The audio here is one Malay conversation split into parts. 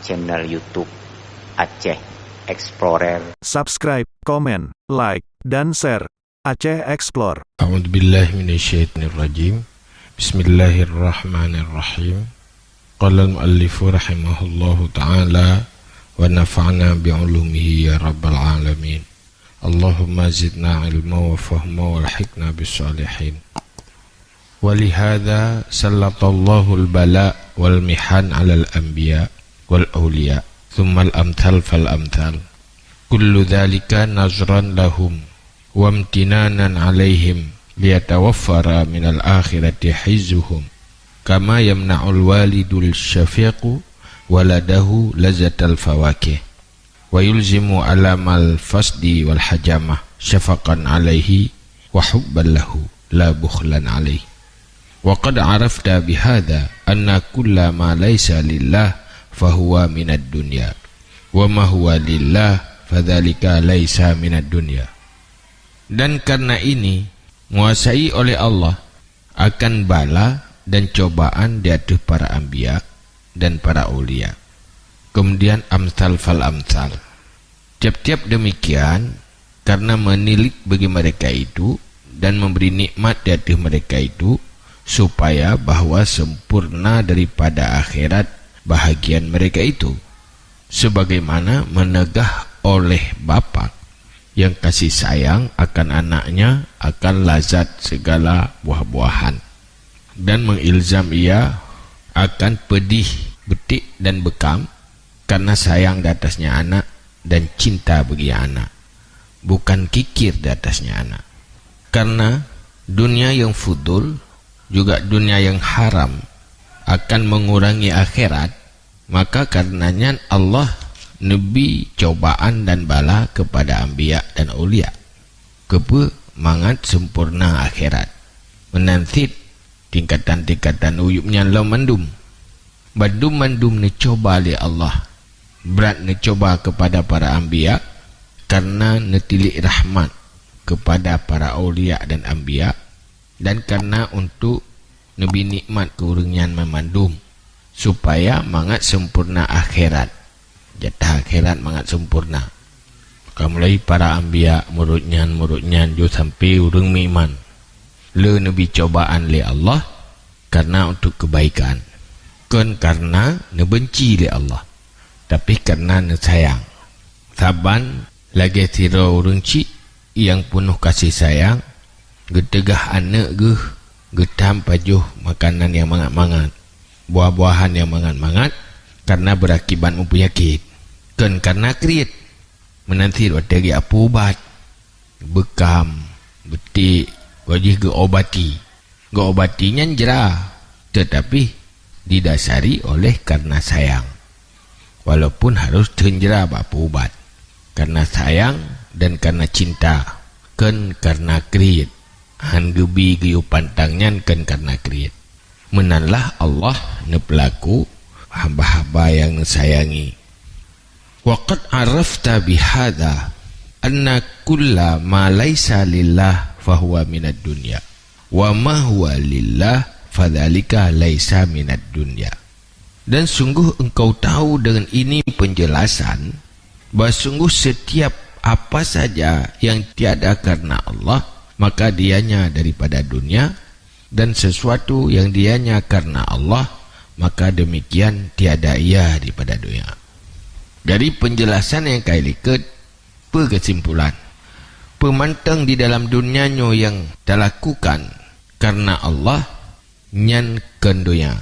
channel YouTube Aceh Explorer. Subscribe, komen, like, dan share Aceh Explore. A'udzubillahi minasyaitonirrajim. Bismillahirrahmanirrahim. Qala al-muallifu rahimahullahu ta'ala wa nafa'na bi'ulumihi ya rabbal alamin. Allahumma zidna ilma wa fahma wa alhiqna bis-salihin. Walihada sallatallahu al-bala wal mihan 'alal anbiya wal awliya thumma al-amthal fal amthal. Kullu dhalika nazran lahum wa imtinanan 'alaihim liyatawaffara minal akhirati hizzuhum kama yamna'ul walidul syafiqu waladahu lazatal fawakih wa yulzimu alamal fasdi wal hajamah syafaqan 'alaihi wa hubban lahu la bukhlan 'alaihi. Wa qad 'arafta bihadza anna kulla ma laysa lillah fahuwa minad dunya wa ma huwa lillah fadzalika laysa minad dunya. Dan karena ini menguasai oleh Allah akan bala dan cobaan di atas para anbiya dan para aulia. Kemudian amsal fal amsal. Tiap-tiap demikian karena menilik bagi mereka itu dan memberi nikmat di atas mereka itu supaya bahwa sempurna daripada akhirat bahagian mereka itu, sebagaimana menegah oleh bapa yang kasih sayang akan anaknya akan lazat segala buah-buahan dan mengilzam ia akan pedih, betik dan bekam karena sayang di atasnya anak dan cinta bagi anak, bukan kikir di atasnya anak. Karena dunia yang fudul juga dunia yang haram akan mengurangi akhirat, maka karenanya Allah nebi cobaan dan bala kepada anbiya dan ulia kepe mangat sempurna akhirat menantit tingkatan-tingkatan uyupnya lau mandum ni coba oleh Allah berat ni coba kepada para anbiya karena netilik rahmat kepada para ulia dan anbiya, dan karena untuk nebi nikmat keurungan memandum supaya mangat sempurna akhirat, jatah akhirat mangat sempurna. Mulai para anbiya murutnya jo sampai urang iman le nebi cobaan le Allah karena untuk kebaikan, kan karena nebenci le Allah tapi karena nesayang. Saban lagi tira urang cik yang penuh kasih sayang getegah anak getam pajuh makanan yang mangat-mangat, buah-buahan yang mangat-mangat karena berakibat penyakit, kan karena kriit menanti watagi apa ubat bekam betik wajih geobatinya jerah, tetapi didasari oleh karena sayang, walaupun harus tenjera apa ubat karena sayang dan karena cinta, kan karena kriit han gebi giu pantangnya kan karena kriit. Menanlah Allah nepelaku hamba-hamba yang sayangi. Waqad arafta bihadza anna kulla ma laysa lillah fahuwa minad dunya wa ma huwa lillah fadzalika laysa minad dunya. Dan sungguh engkau tahu dengan ini penjelasan bahwa sungguh setiap apa saja yang tiada karena Allah maka dianya daripada dunia, dan sesuatu yang dianya karena Allah maka demikian tiada ia daripada dunia. Dari penjelasan yang kaya liket, kesimpulan pemantang di dalam dunianya yang dilakukan karena Allah nyan ken dunia,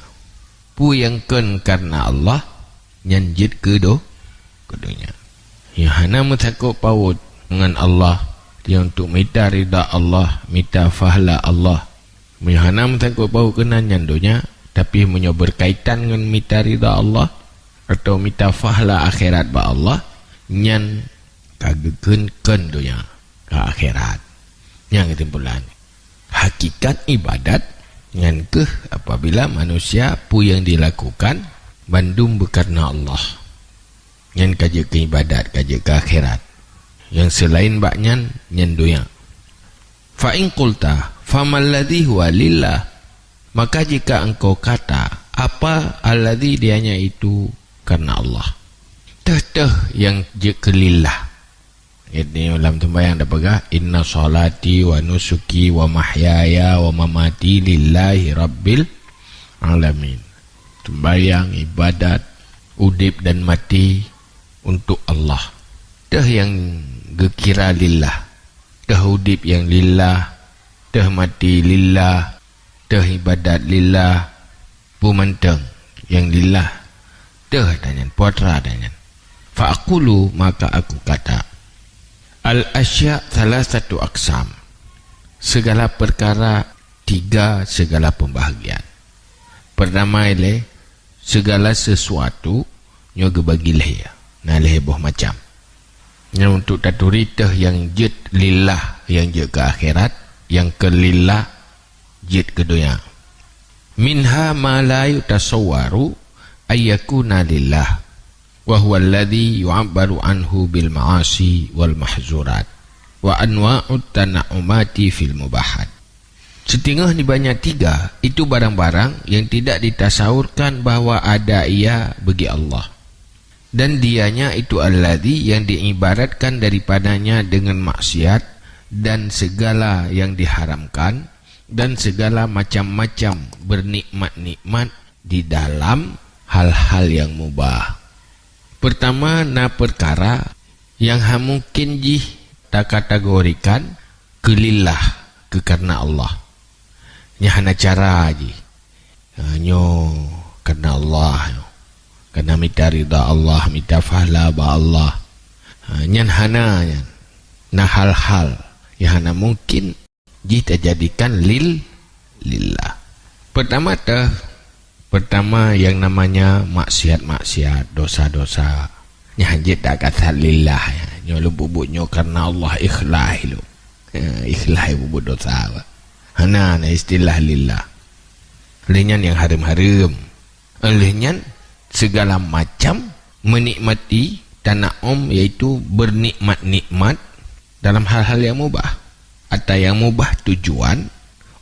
pu yang ken karena Allah nyan jid ke dunia. Ya hana mutakuk paut dengan Allah dia untuk minta rida Allah, minta fahla Allah. Mihana mentangkut bau kena nyandonya, tapi menyo berkaitan dengan minta rida Allah atau minta fahla akhirat ba Allah, nyan kageken kendonya ke akhirat. Yang kesimpulan, hakikat ibadat ngan ke apabila manusia pu yang dilakukan bandung berkarna Allah. Nyan kaje ke ibadat, kaje ke akhirat. Yang selain baknyan nyendunya. Fa in qulta famal ladzi huwa lillah, maka jika engkau kata apa alladzi dianya itu karena Allah. Teh yang je kelillah. Ini dalam sembahyang ada pegah, inna salati wa nusuki wa mahyaya wa mamati lillahi rabbil alamin. Sembahyang, ibadat, udip dan mati untuk Allah. Teh yang gekira lillah, teh udip yang lillah, teh mati lillah, teh ibadat lillah, pumanteng yang lillah, teh danyan, putra danyan. Fa'akulu, maka aku kata, al-asya' salah satu aksam, segala perkara tiga segala pembahagian. Pertama ialah segala sesuatu nyoga bagi leh, nah leh boh macam. Yang untuk taturi teh yang jid lillah, yang jid ke akhirat, yang ke lillah jid ke dunia. Minha ma la yutasawwaru ayyakuna lillah wa huwa alladhi yu'abbaru anhu bil ma'asi wal mahzurat wa anwa'ut tana'umati fil mubahat. Setengah ni banyak tiga, itu barang-barang yang tidak ditasawurkan bahawa ada ia bagi Allah. Dan dianya itu alladhi yang diibaratkan daripadanya dengan maksiat dan segala yang diharamkan dan segala macam-macam bernikmat-nikmat di dalam hal-hal yang mubah. Pertama, na perkara yang mungkin jih tak kategorikan kelillah, ke karena Allah. Nyahana cara jih. Nyo karena Allah. Karena minta rida Allah, minta fahla ba Allah. Nyan hana nyan. Nah hal-hal yang hana mungkin jika jadikan lillah. Pertama yang namanya maksiat-maksiat, dosa-dosa. Nyanjit tak kata lillah. Nyo lu bubuk nyo karena Allah ikhlas lu. Ikhlas bubuk dosa. Hana istilah lillah. Lenyan yang haram-haram. Lenyan segala macam menikmati tana'um, iaitu bernikmat-nikmat dalam hal-hal yang mubah, atau yang mubah tujuan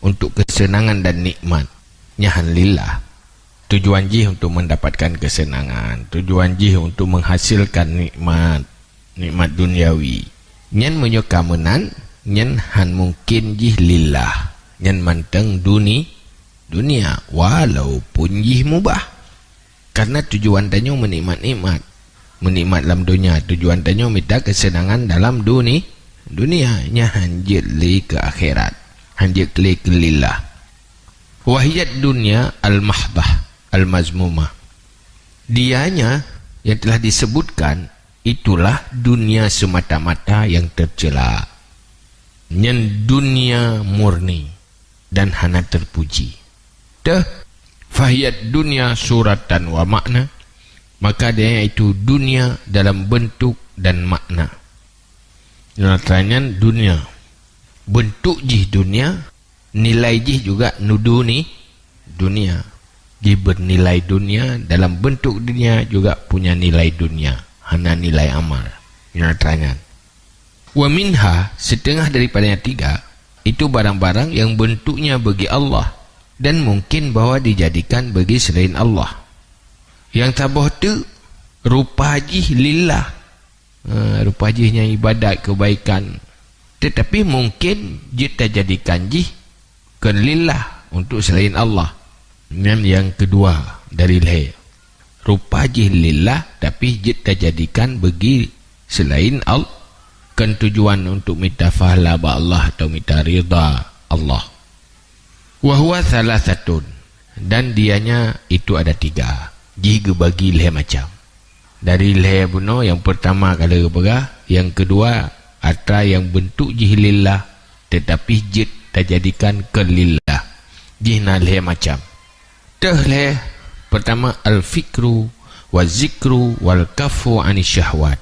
untuk kesenangan dan nikmat. Nyahan lillah, tujuan jih untuk mendapatkan kesenangan, tujuan jih untuk menghasilkan nikmat duniawi. Nyan menyuka menan, nyan han mungkin jih lillah, nyan manteng dunia walaupun jih mubah. Karena tujuan tanya menikmat dalam dunia, tujuan tanya minta kesenangan dalam dunianya, hanjir li ke akhirat, hanjir li ke lillah. Wahiyat dunia al-mahbah al-mazmumah, dianya yang telah disebutkan itulah dunia semata-mata yang tercela, nyen dunia murni dan hana terpuji. Fahiyat dunia suratan wa makna, maka dia itu dunia dalam bentuk dan makna. Nyatanya dunia bentuk jih dunia, nilai jih juga nuduni dunia. Jih bernilai dunia, dalam bentuk dunia juga punya nilai dunia, hana nilai amal. Nyatanya wa minha, setengah daripadanya tiga, itu barang-barang yang bentuknya bagi Allah dan mungkin bahawa dijadikan bagi selain Allah. Yang tabah tu rupa jih lillah, rupa jihnya ibadat kebaikan, tetapi mungkin kita jadikan jih ke lillah untuk selain Allah. Yang kedua dari leh, rupa jih lillah tapi kita jadikan bagi selain Allah, kan tujuan untuk minta fahla ba Allah atau minta rida Allah. Wahuwa salah satu, dan dianya itu ada tiga. Jika bagi leh macam dari leh buno, yang pertama kalau berah, yang kedua atra yang bentuk jih lillah tetapi jid tak jadikan ke lillah, jihna leh macam. Teh leh pertama al-fikru wa zikru wal kafu anis syahwat.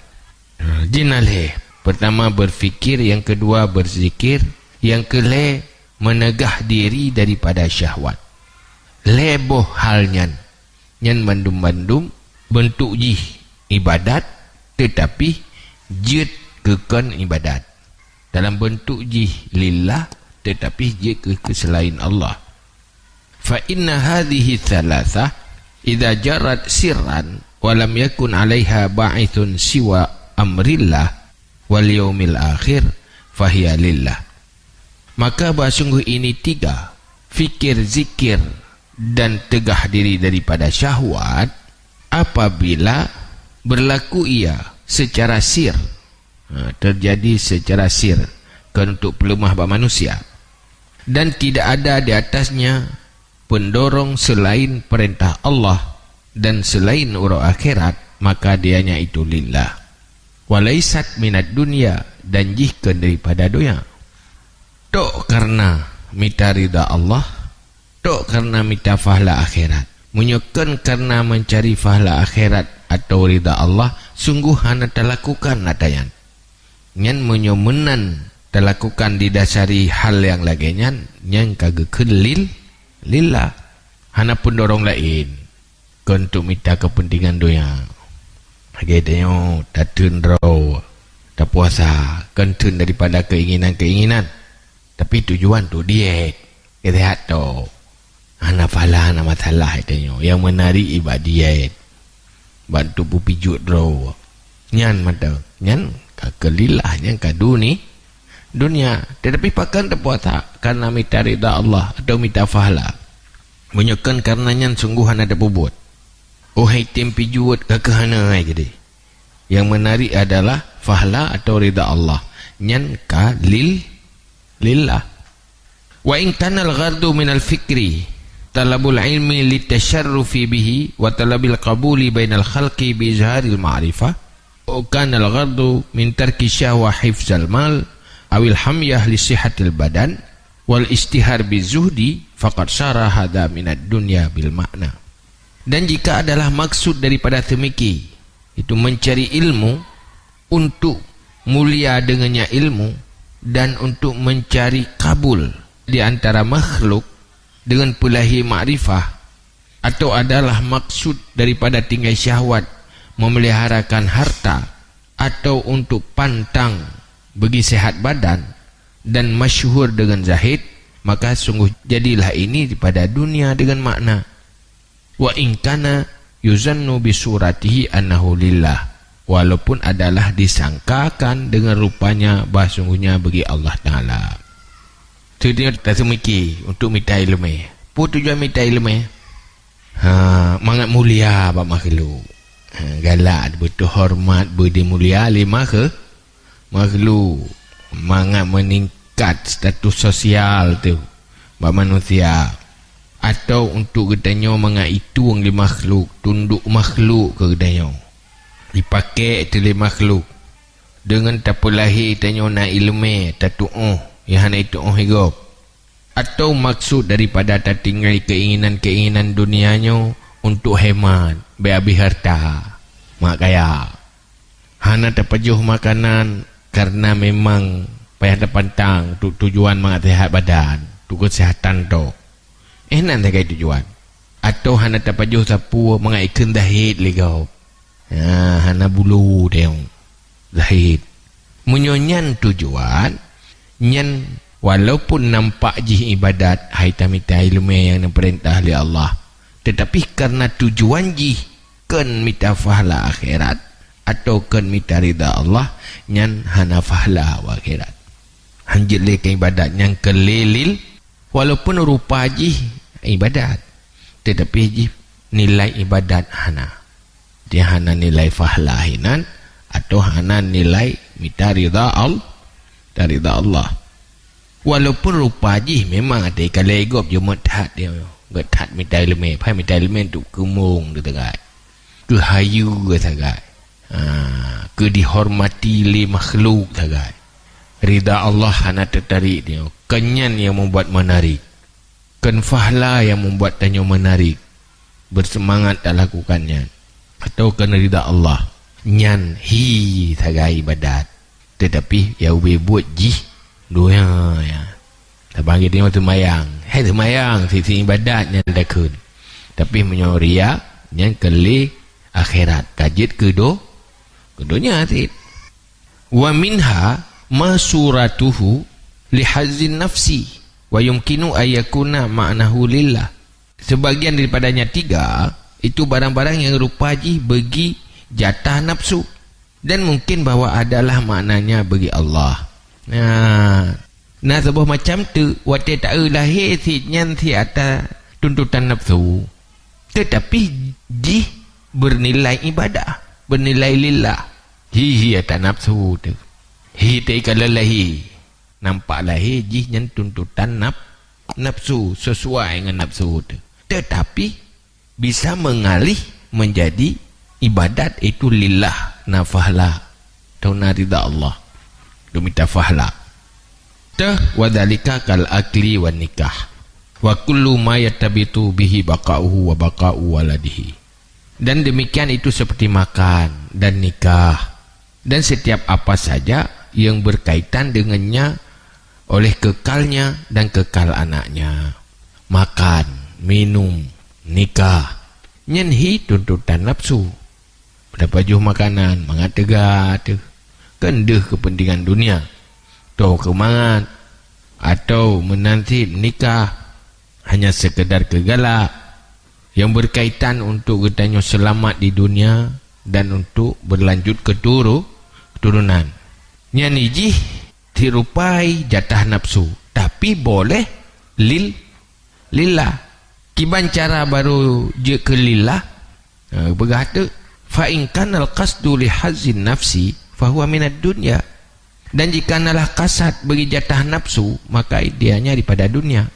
Jihna leh pertama berfikir, yang kedua berzikir, yang keleh menegah diri daripada syahwat. Leboh halnya nyan bandum-bandum bentuk jih ibadat tetapi jid kekon ibadat dalam bentuk jih lillah tetapi jid ke selain Allah. Fa inna hadhihi thalatha idza jarat sirran walam yakun 'alaiha ba'ithun siwa amrillah wal yaumil akhir fahiya lillah. Maka bersungguh ini 3, fikir, zikir dan tegah diri daripada syahwat, apabila berlaku ia secara sir, terjadi secara sir untuk pelemah manusia, dan tidak ada di atasnya pendorong selain perintah Allah dan selain urut akhirat, maka dianya itu lillah. Walaisat minat dunia, dan jihkan daripada dunia. Tok karena minta rida Allah, tok karena minta fahla akhirat. Menyukan karena mencari fahla akhirat atau rida Allah, sungguh hana terlakukan natayan. Nyan menyomenan terlakukan didasari hal yang lagenyan, nyan kagak kelil lillah. Hana pendorong lain untuk minta kepentingan dunia. Agaknya tak tundro, tak puasa, kentun daripada keinginan-keinginan. Tapi tujuan tu diet, kerehat tu. Hana falah, hana masalah katanya. Yang menarik ibadah diet. Bantu pupijut dro. Nyan mata, nyan kekelilah, nyan kadu ni dunia. Tetapi pakan tak puasa karena minta rida Allah atau minta fahala. Menyukan karena nyan sungguhan ada bubut. Oh hai tempi juut kekehana jadi. Yang menarik adalah fahla atau rida Allah. Nyan ka lillah. Wa in kana al-ghardu min al-fikri talabul ilmi litasharrufi bihi wa talabil qabuli bainal khalqi bi izharil ma'rifah, wa kana al-ghardu min tarki syahwa hifzal mal awil hamyah li sihhatil badan wal istihar bi zuhdi faqad syara hadha minad dunya bil makna. Dan jika adalah maksud daripada temiki itu mencari ilmu untuk mulia dengannya ilmu dan untuk mencari kabul di antara makhluk dengan pelahi makrifah, atau adalah maksud daripada tinggai syahwat memeliharakan harta atau untuk pantang bagi sehat badan dan masyhur dengan zahid, maka sungguh jadilah ini pada dunia dengan makna. Wa in kana yuzannu bi suratihi annahu lillah, walaupun adalah disangkakan dengan rupanya bahawa sungguhnya bagi Allah Ta'ala. Itu dia tak semiki untuk minta ilmu. Apa tujuan minta ilmu? Mangat mulia apa makhluk. Galak betul hormat budi mulia lima ke makhluk. Mangat meningkat status sosial tu bak manusia. Atau untuk gedanya mangat itu yang di makhluk, tunduk makhluk ke gedanya. Dipakai itu di makhluk. Dengan tak lahir tanya nak ilmu, tak tu'uh. Yang hanya itu hidup. Atau maksud daripada tak tinggal keinginan-keinginan dunianya untuk hemat, berhabis harta, mak kaya. Hana terpejuh makanan karena memang payah terpantang untuk tujuan mangat sehat badan, untuk kesihatan tu. Nanti kaya tujuan. Atau hana terpejuh sapu mangat ikan zahid ligau. Hana bulu dia zahid. Menyonyan tujuan, nyan walaupun nampak jih ibadat hai tamita ilmu yang diperintah oleh Allah, tetapi karena tujuan jih kan mita fahla akhirat atau kan mita rida Allah, nyan hana fahla wa akhirat. Hanjit leka ibadat yang kelilil walaupun rupa jih ibadat, tetapi jih nilai ibadat hana. Dia hana nilai fahla hinan atau hana nilai mita rida Allah. Walaupun rupa jih memang ada kalau egop je methat dia. Gethat minta ilmu, pai minta ilmu untuk kemung tu tegai. Ke hayu ke tegai. Ke dihormati li makhluk tegai. Rida Allah hana tertarik dia. Kenyan yang membuat menarik. Ken fahla yang membuat tanya menarik. Bersemangat tak lakukannya. Atau kena rida Allah. Nyan hi tegai ibadat. Tetapi ya ubi buat jih doa ya. Tak bagi dia semayang. Semayang sisi ibadatnya dah kun. Tapi menyoria yang keli akhirat. Kajit kedonya asid. Wa minha masuratuhu lihazzin nafsi wa yumkinu ayakuna ma'nahu lillah. Sebagian daripadanya 3 Itu barang-barang yang rupa ji bagi jatah nafsu. Dan mungkin bahawa adalah maknanya bagi Allah. Nah sebuah macam tu, waktu tak lahir si nyan si atas tuntutan nafsu. Tetapi ji bernilai ibadah, bernilai lillah. Hi atas nafsu tu. Hi tak ikan lelahi. Nampak lahir ji nyan tuntutan nafsu, sesuai dengan nafsu tu. Tetapi bisa mengalih menjadi ibadat itu lillah, nafahla, tauna ridha Allah, dumita fahla. Wadhalika kal akli wan nikah wa kullu ma yatabitu bihi baqa'uhu wa baqa'u waladihi. Dan demikian itu seperti makan dan nikah dan setiap apa saja yang berkaitan dengannya oleh kekalnya dan kekal anaknya. Makan, minum, nikah, nyenhi tuntutan nafsu. Pada baju makanan, mangat-tegat, kendeh kepentingan dunia, atau kemangat, atau menanti menikah, hanya sekedar kegalak, yang berkaitan untuk katanya selamat di dunia dan untuk berlanjut ke keturunan. Yang nijih dirupai jatah nafsu, tapi boleh lillah. Kiban cara baru je ke lillah, berkata fa in kana al-qasdu li hazzin nafsi fa huwa min ad-dunya. Dan jika nalah kasat bagi jatah nafsu, maka ideanya daripada dunia.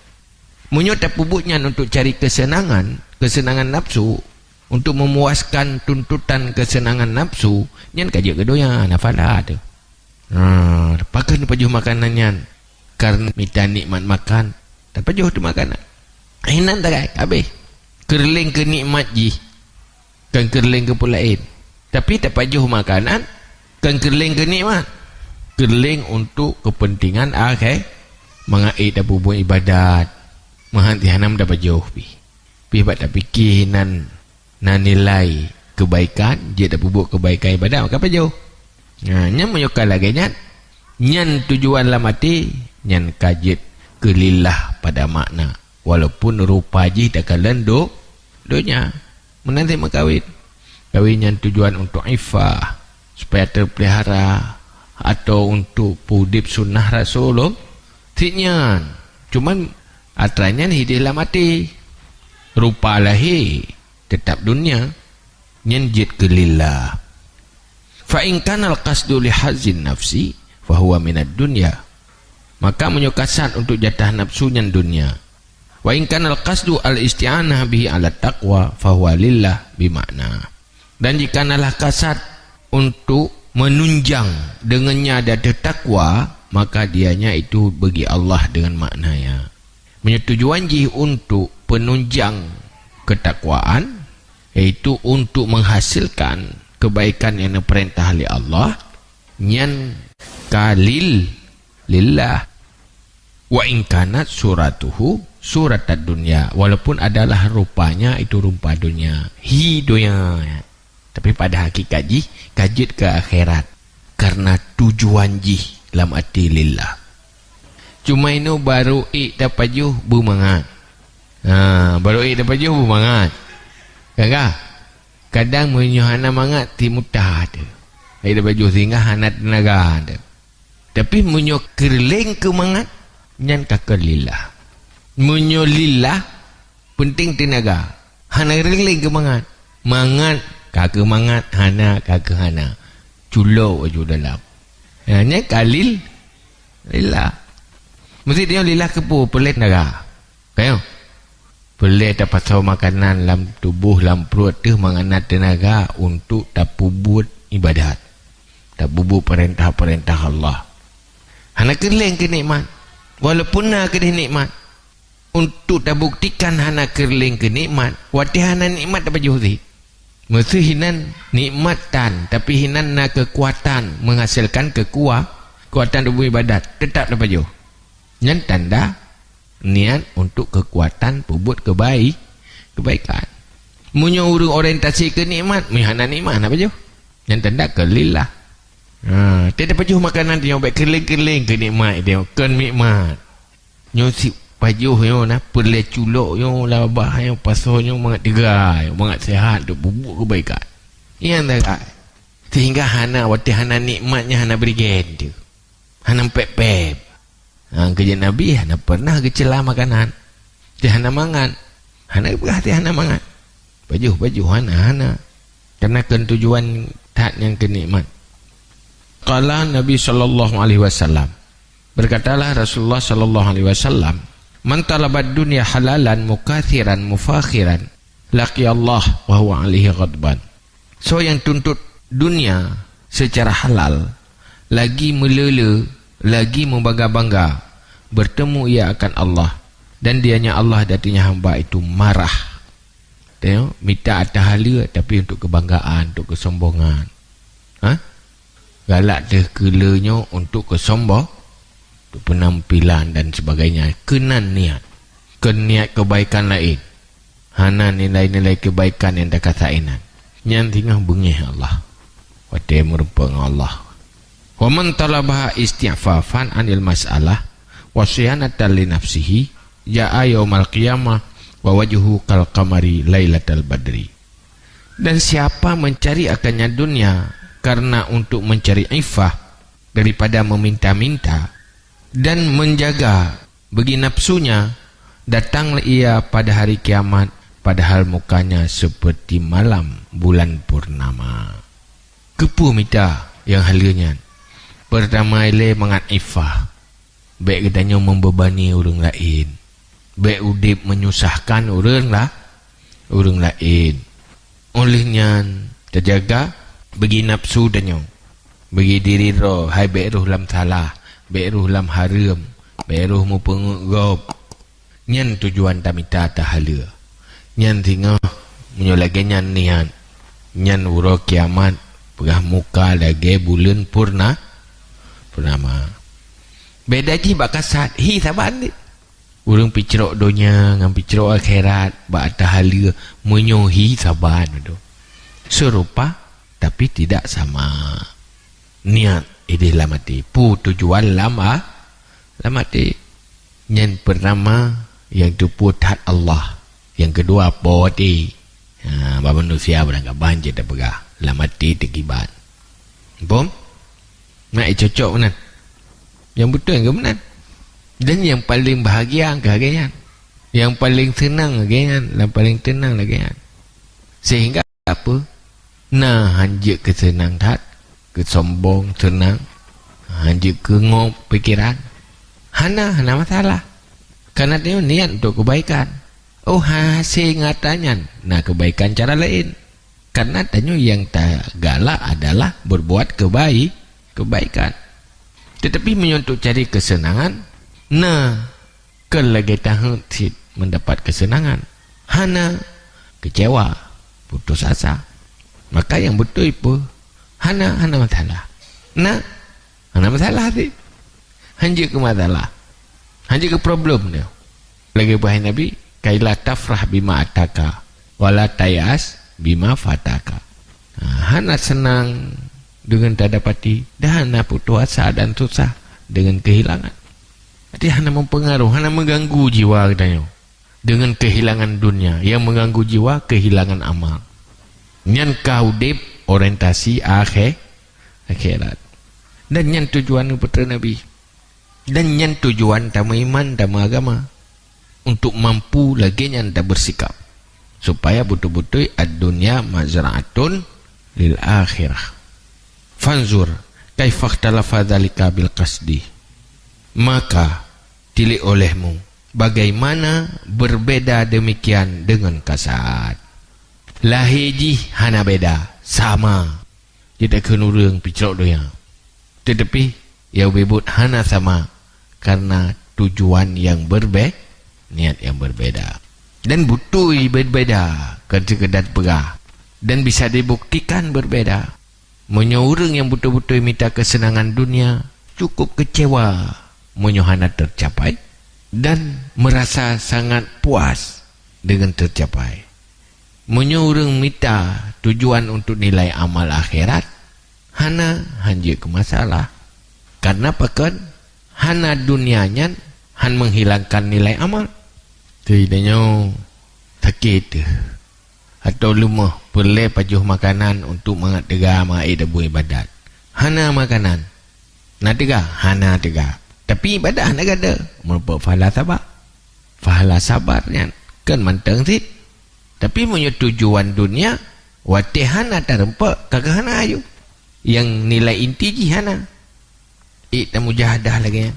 Menyota pubutnya untuk cari kesenangan nafsu, untuk memuaskan tuntutan kesenangan nafsu, nyan kajak kedoya nafala tu. Pakai pajuh makanannya karena minta nikmat makan, tak pajuh tu makanan. Hinan tak kai, habis. Kerling ke nikmat ji, kan kerling ke pulain. Tapi tak pajuh makanan, kan kerling ke nikmat. Kerling untuk kepentingan akhir, mengaid dan bubuh ibadat, menghenti hanam dapat jauh pi bat tak fikir nan nilai kebaikan, dia dah bubuh kebaikan ibadat, maka apa jauh. Nyan menyukai lagi nyan tujuan lah mati, nyan kajit kelillah pada makna, walaupun rupa ji tak kalan donya menanti makawin. Kawin nyan tujuan untuk ifah, supaya terpelihara, atau untuk pudip sunnah Rasulullah, tiknya cuman atranya hidihlah mati, rupa lahir tetap dunia, nyenjit ke lillah. Fa in kana al-qasdu li hazzin nafsi fa huwa min ad-dunya, maka menyukasat untuk jatah nafsu nyan dunia. Wa in kana al-qasdu al-isti'anah bihi ala taqwa fa huwa lillah bimakna. Dan jika nalah kasat untuk menunjang dengannya ada takwa, maka dianya itu bagi Allah dengan maknanya. Menyetujuan ji untuk penunjang ketakwaan, iaitu untuk menghasilkan kebaikan yang diperintah oleh Allah, nyan kalil lillah. Wa in kanat suratuhu surat dunia, walaupun adalah rupanya itu rupa dunia, dunia, tapi pada hakikat ji kajit ke akhirat, karena tujuan ji dalam arti lillah. Cuma ini baru dapat juh bumangat. Baru dapat juh bumangat. Kakak, kadang menyuhana mangat timutah ada. Dapat juh sehingga hanat tenaga ada. Tapi menyuh kerling ke mangat, nyan kakak lillah. Menyuh lillah, penting tenaga. Hana kerling ke mangat. Mangat kakak mangat, hana kakak hana, culo waju dalam. Hanya kalil lillah. Mesti dia lillah kepu pelit naga. Kayo pelit dapat saw makanan dalam tubuh, dalam perut tu menganat tenaga untuk tak bubut ibadat, tak bubut perintah-perintah Allah. Hana kerling ke nikmat, walaupun nak ke nikmat, untuk tak buktikan hana kerling ke nikmat, wati hana nikmat dapat juzi. Mesti hinan nikmatan, tapi hinan na kekuatan menghasilkan kekuatan tubuh ibadat, tetap dapat jauh. Yang tanda niat untuk kekuatan pubut kebaikan. Munyo urung orientasi ke nikmat, mihana nikmat apa jauh? Yang tanda ke lillah. Tidak dapat jauh makanan dia baik keling-keling ke nikmat dia, ke nikmat. Nyo si pajuh yo na perle culok yo labah yo pasohnya mangat degai mangat sehat duk bubuk kebaikan yang dah sehingga hana waktu hana nikmatnya hana beri gede hana pep-pep kerja Nabi hana pernah kecela makanan dia hana mangan hana berhati hana mangan baju hana karena tujuan tak yang kenikmat. Qala Nabi sallallahu alaihi wasallam, berkatalah Rasulullah sallallahu alaihi wasallam, man talabad dunya halalan mukathiran mufakhiran laqi Allah wa huwa alaihi ghadban. So yang tuntut dunia secara halal, lagi melele, lagi membangga-bangga, bertemu ia akan Allah, dan dianya Allah datinya hamba itu marah. Tengok, minta atas hala tapi untuk kebanggaan, untuk kesombongan. Galak terkelanya untuk kesombong, untuk penampilan dan sebagainya. Kenan niat, niat kebaikan lain. Hana nilai-nilai kebaikan yang dah kasainan. Yang tinggal bengih Allah. Wadah merupakan Allah. Wa man talabaha isti'fafan anil mas'alah wa siyanatan li nafsihi ja'a yaumal qiyamah wa wajhu kal qamari lailatal badri. Dan siapa mencari akannya dunia karena untuk mencari iffah daripada meminta-minta dan menjaga bagi nafsunya, datanglah ia pada hari kiamat padahal mukanya seperti malam bulan purnama. Kepu minta yang halanya. Pertama ile mangat iffah. Baik katanya membebani orang lain. Baik udip menyusahkan orang lain. Olehnya terjaga bagi nafsu danyo, bagi diri roh, hai baik roh lam salah, baik roh lam haram, baik roh mu pengup. Nyan tujuan tamita tahala. Nyan tinggal menyolagi nyan niat. Nyan uro kiamat pegah muka lagi bulan purnama. Beda ji bakasat hi saban ni. Urang picerok dunia ngan picerok akhirat ba tahala menyohi saban tu. Serupa tapi tidak sama. Niat ide lamati pu tujuan lama lamati. Yang pertama yang tu putat Allah. Yang kedua body. Manusia berangkat banjir dah pegah. Lamati tekibat. Bom? Nak cocok mana? Yang betul yang benar. Dan yang paling bahagia kehagian, yang paling senang kehagian, yang paling tenang kehagian. Sehingga apa? Nah, hanjik kesenang tak, kesombong senang, hanjik kengop pikiran. Hana masalah. Karena dia niat untuk kebaikan. Oh, hasil ngatanya. Nah, kebaikan cara lain. Karena tanya yang tak galak adalah berbuat kebaikan. Tetapi menyentuh cari kesenangan. Nah, kelagi tahu mendapat kesenangan. Hana kecewa, putus asa. Maka yang betul itu hana masalah. Nah, hana masalah ni. Hanjik ke masalah. Hanjik ke problem dia. Lagi bahaya Nabi, kailah tafrah bima ataka, wala tayas bima fataka. Hana senang dengan tak dapati, dan hana putus asa dan susah dengan kehilangan. Jadi hana mempengaruhi, hana mengganggu jiwa katanya. Dengan kehilangan dunia, yang mengganggu jiwa kehilangan amal. Nyan kau dip orientasi akhirat. Dan nyan tujuan putra Nabi. Dan nyan tujuan tamu iman, tamu agama. Untuk mampu lagi nyan tak bersikap. Supaya betul-betul ad-dunya mazra'atun lil akhirah. Fanzur kaifah talafa dhalika bil qasdi. Maka tilik olehmu bagaimana berbeda demikian dengan kasat. Lahiji hana beda sama. Tidak kena urang picerok doya. Tetapi yang bebut hana sama karena tujuan yang berbeda, niat yang berbeda. Dan butuh berbeda kan sekedar pegah. Dan bisa dibuktikan berbeda. Menyorang yang betul-betul minta kesenangan dunia cukup kecewa menyohana tercapai dan merasa sangat puas dengan tercapai. Menyorang minta tujuan untuk nilai amal akhirat hana hanjik ke masalah. Karena pakan hana dunianya Han menghilangkan nilai amal. Tidaknya sakit atau lemah perlu pajuh makanan untuk mengatega mengaid abu ibadat. Hana makanan. Nak tega, hana tega. Tapi ibadah nak ada. Merupakan pahala sabar. Pahala sabarnya kan manteng sit. Tapi punya tujuan dunia, watihana terempak kagahana ayu. Yang nilai inti jihana. Ikta mujahadah lagi.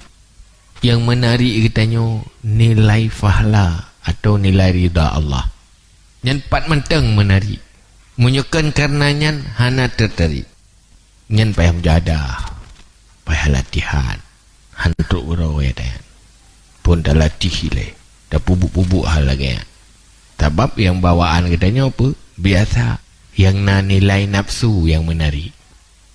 Yang menarik katanya nilai pahala atau nilai ridha Allah. Yang pat manteng menarik. Menyukan karenanya hana tertarik. Yang payah mujahadah. Payah latihan. Hantuk urawai dan pun dah latih le. Dah pubuk-pubuk hal lagi. Sebab yang bawaan katanya apa? Biasa. Yang na nilai nafsu yang menarik.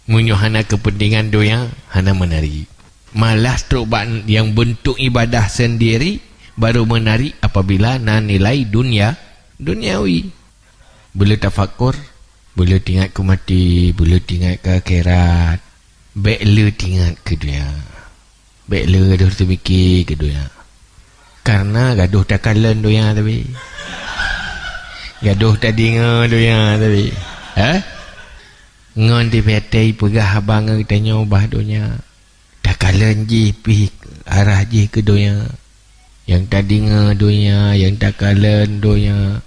Munyo hana kepentingan doya, hana menarik. Malah terubat yang bentuk ibadah sendiri baru menarik apabila na nilai duniawi. Boleh tafakur, boleh tinggal ke mati, boleh tinggal ke akhirat. Baiklah tinggal ke dunia. Baiklah gaduh terfikir ke dunia. Karena gaduh tak kalan dunia tapi. Gaduh tak dengar dunia tapi. Ngon di petai pegah abang katanya ubah dunia. Tak kalan je pergi arah je ke dunia. Yang tak dengar dunia, yang tak kalan dunia.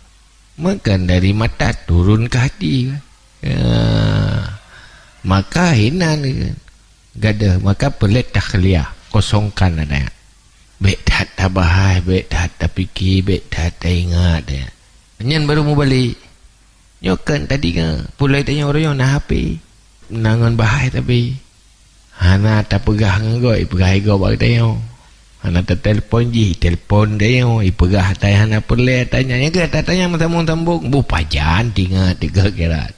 Makan dari mata turun ke hati. Maka hinan gada, maka pelet takhliyah, kosongkan ada. Baik tak tabahai, baik tak terfikir, baik tak ingat dia. Nyan baru mau balik. Nyokan tadi kan pulai tanya orang yang nak HP. Nangan bahai tapi hana tak pegah ngagoi, pegah ego bagi tanya. Hana tak telefon je, telefon dia ipegah tanya hana pulai tanya. Yang ke tak tanya mentambung-tambung. Bu pajan tinggal tiga kerat.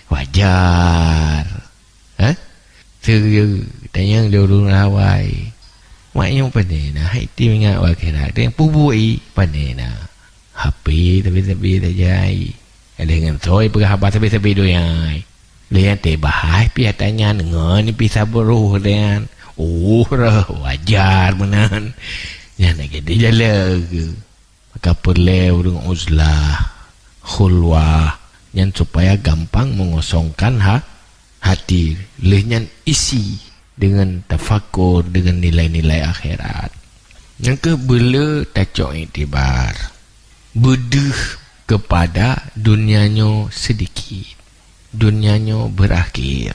Wajar. Serius tanya dia urung rawai. Maknya pandai nak hati ingat wakil dia yang pubui pandai nak HP tapi tak jai dengan soy pegah apa tapi doyai lihat teh bahai pihak tanya dengar ni pisah beruh dan wajar menan yang nak kita jalan maka perlu urung uzlah khulwah yang supaya gampang mengosongkan hati lehnya isi dengan tafakur, dengan nilai-nilai akhirat. Yang kebela tacok iktibar. Beduh kepada dunianya sedikit. Dunianya berakhir.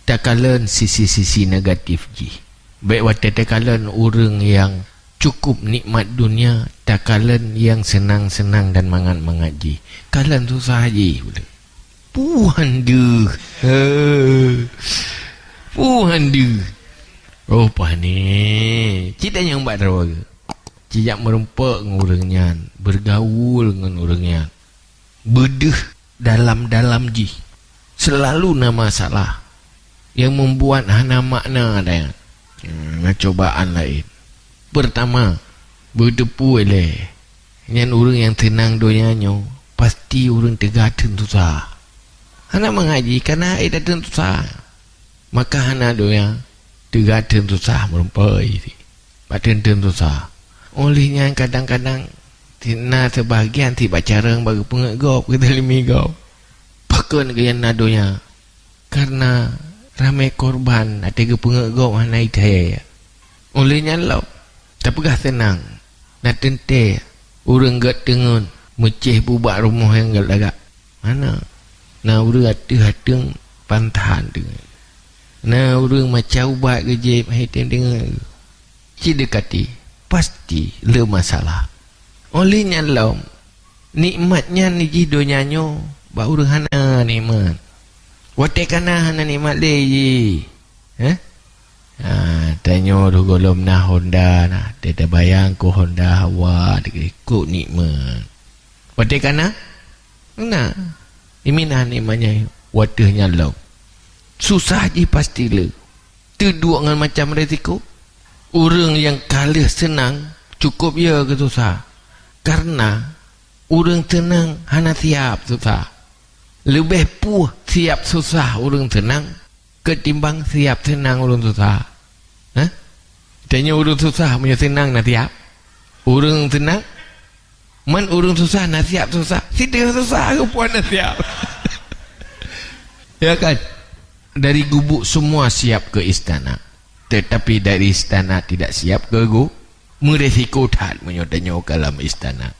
Tak kalan sisi-sisi negatif je. Baik waktu tak kalan orang yang cukup nikmat dunia, tak kalan yang senang-senang dan mangat-mangat je. Kalan susah je. Puhan deh. Handu. Rupah ni cita yang buat rawa ke cijak merempak dengan orangnya, bergaul dengan orangnya, beduh dalam-dalam ji selalu nama masalah yang membuat hana makna ada cobaan lain. Pertama berdepu oleh yang orang yang tenang dunianya pasti orang tegaten susah. Hana mengaji karena ada susah. Maka hana doya tegaten susah merempai badan susah. Olehnya kadang-kadang tina sebahagian tiba carang bagi pengegop kita limi gop pakon ke yang nadonya karena ramai korban ada ke pengegop hana idaya. Olehnya lau tapi gak senang nak tente orang gak tengun meceh bubak rumah yang gak lagak mana na orang hati-hati pantahan dengan nah orang macam ubat kejip hitam dengar cidekati pasti le masalah. Olehnya lau nikmatnya ni jidonyanyo ba orang hana nikmat wate kana hana nikmat le ji tanyo do golom na Honda na dia bayang ko Honda Hawa ikut nikmat wate kana na imina nikmatnya watehnya lau susah je pasti le. Terdua dengan macam resiko. Orang yang kalah senang cukup ya ke susah. Karena orang senang hana siap susah. Lebih puh siap susah orang senang ketimbang siap senang orang susah. Tanya urung susah punya senang nak siap. Urung senang man urung susah nak siap susah. Kita susah ke puan nak siap. Ya kan? Dari gubuk semua siap ke istana. Tetapi dari istana tidak siap ke gubuk. Meresiko tak menyodanya dalam istana.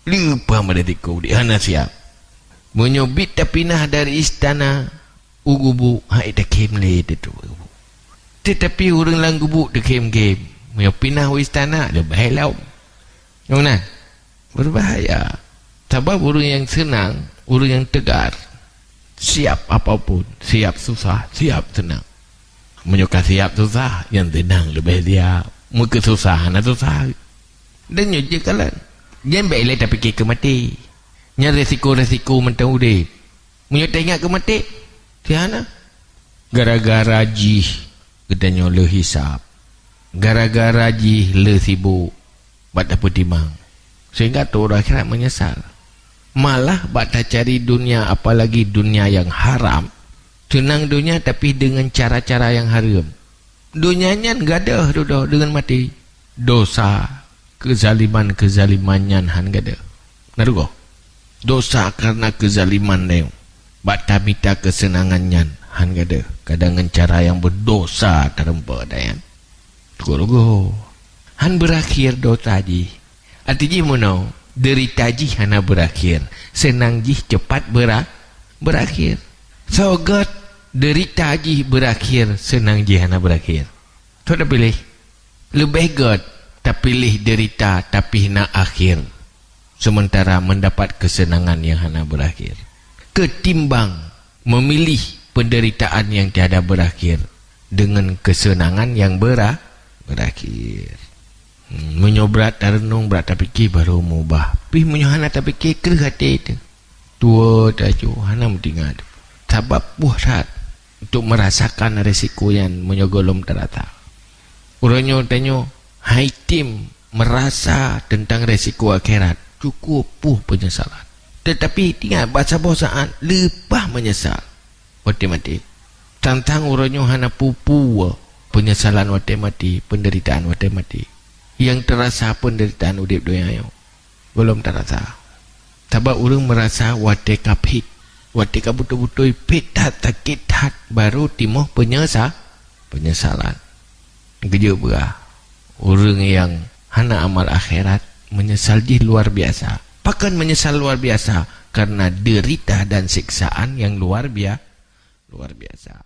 Lupa meresiko dia nak siap. Menyobit tapi nah dari istana. Gubuk hai dah kemle tu. Tetapi orang lang gubuk dah kem-kem. Menyok pindah ke istana dia bahaya. Yang mana? Berbahaya. Sebab orang yang senang, orang yang tegar, siap apapun, siap susah, siap senang. Menyuka siap susah, yang tenang lebih siap. Muka susah, nak susah. Dan je kalan. Jangan baiklah tapi ke mati. Yang resiko-resiko mentang udip. Menyuka tengok ke mati. Tiana. Gara-gara jih, katanya le hisap. Gara-gara jih le sibuk. Bat apa timang. Sehingga tu orang akhirat menyesal. Malah baca cari dunia, apalagi dunia yang haram. Senang dunia tapi dengan cara-cara yang haram. Dunianya enggak ada dodo dengan mati. Dosa, kezalimannya han enggak ada. Narugo. Dosa karena kezaliman dia. Baca minta kesenangannya han enggak ada. Kadang dengan cara yang berdosa terempa dayan. Tugo. Han berakhir dosa ji. Artinya mana? Derita ji hana berakhir. Senang ji cepat berakhir. So God, derita ji berakhir, senang ji hana berakhir. Tu dah pilih. Lebih God, tak pilih derita tapi hana akhir. Sementara mendapat kesenangan yang hana berakhir. Ketimbang memilih penderitaan yang tiada berakhir dengan kesenangan yang berakhir. Menyobrat tarenung berat tapi ki baru mubah. Pi menyohana tapi ki kerah hati itu. Tua tajo hana mendengar. Sebab buat untuk merasakan resiko yang menyogolom terata. Orangnya tanya, hai tim merasa tentang resiko akhirat cukup penyesalan. Tetapi tinggal bahasa-bahasaan lepas menyesal. Mati-mati. Tantang orangnya hana pupu penyesalan mati-mati, penderitaan mati-mati. Yang terasa penderitaan udip dunia yang belum terasa. Sebab orang merasa wateka pit, wateka betul-betul pit hat sakit hat baru timuh penyesalan. Kerja berah. Orang yang hana amal akhirat menyesal di luar biasa. Bahkan menyesal luar biasa karena derita dan siksaan yang luar biasa.